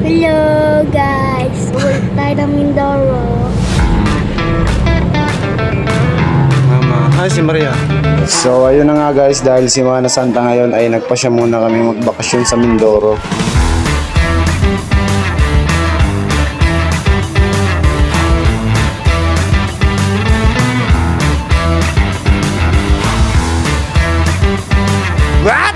Hello guys! Ulit tayo ng Mindoro. Mama, si Maria. So ayun na nga guys, dahil si Mana Santa ngayon ay nagpasya muna kami magbakasyon sa Mindoro. What?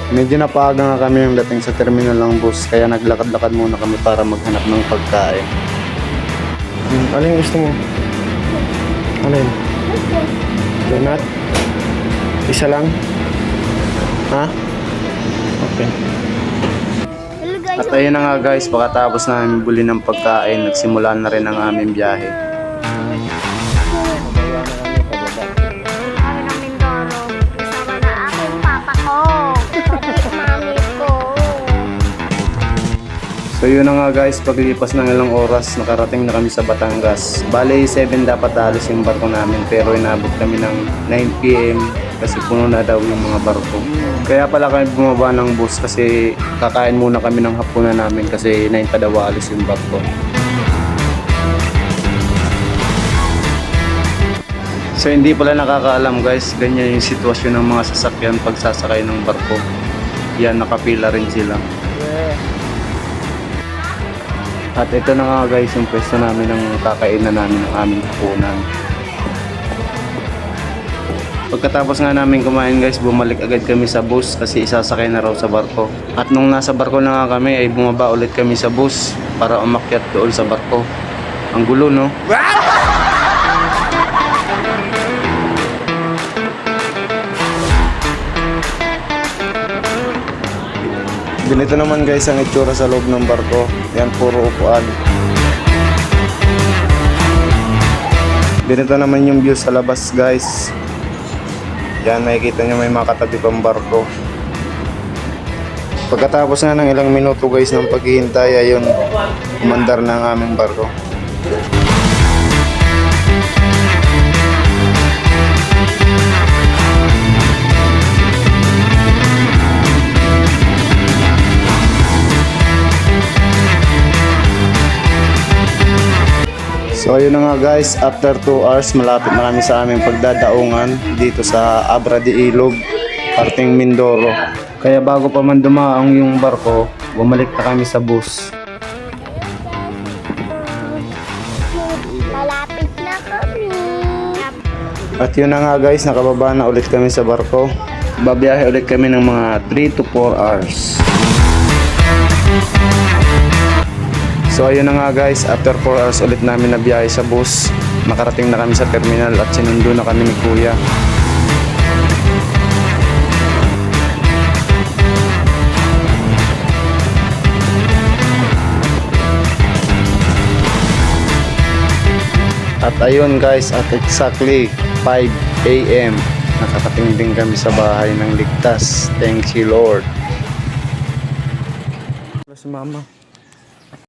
Medyo napaga nga kami yung dating sa terminal ng bus, kaya naglakad-lakad muna kami para maghanap ng pagkain. Ano yung gusto mo? Ano yun? Donut? Isa lang? Ha? Okay. Hello guys! At ayun na nga guys, pagkatapos namin buli ng pagkain, nagsimula na rin ang aming biyahe. Kami ng Mindoro. Kasama na aking papa ko. Pati mami ko. So yun na nga guys, paglipas ng ilang oras, nakarating na kami sa Batangas. Bale, 7 dapat alis yung barko namin, pero inabot kami ng 9 PM kasi puno na daw yung mga barko. Kaya pala kami bumaba ng bus kasi kakain muna kami ng hapunan namin kasi 9 pa daw alis yung barko. So hindi pala nakakaalam guys, ganyan yung sitwasyon ng mga sasakyan pag sasakay ng barko. Yan, nakapila rin sila. At ito na nga guys yung pwesto namin ng kakainan namin ng aming hapunan. Pagkatapos nga namin kumain guys, bumalik agad kami sa bus kasi isasakay na raw sa barko. At nung nasa barko na nga kami ay bumaba ulit kami sa bus para umakyat doon sa barko. Ang gulo no? Ganito naman guys ang itsura sa loob ng barko. Yan, puro upuan. Ganito naman yung view sa labas guys. Yan, nakikita nyo may mga katabi pang barko. Pagkatapos nga ng ilang minuto guys ng paghihintay, ayun, umandar na ang aming barko. So ayun na nga guys, after 2 hours malapit na kami sa aming pagdadaungan dito sa Abra de Ilog, parting Mindoro. Kaya bago pa man dumaong yung barko, bumalik na kami sa bus. Malapit na kami. At yun na nga guys, nakababa na ulit kami sa barko. Babiyahe ulit kami ng mga 3 to 4 hours. So ayun na nga guys, after 4 hours ulit namin na biyahe sa bus, nakarating na kami sa terminal at sinundo na kami ni Kuya. At ayun guys, at exactly 5 AM, nakarating din kami sa bahay ng ligtas. Thank you Lord. Si Mama.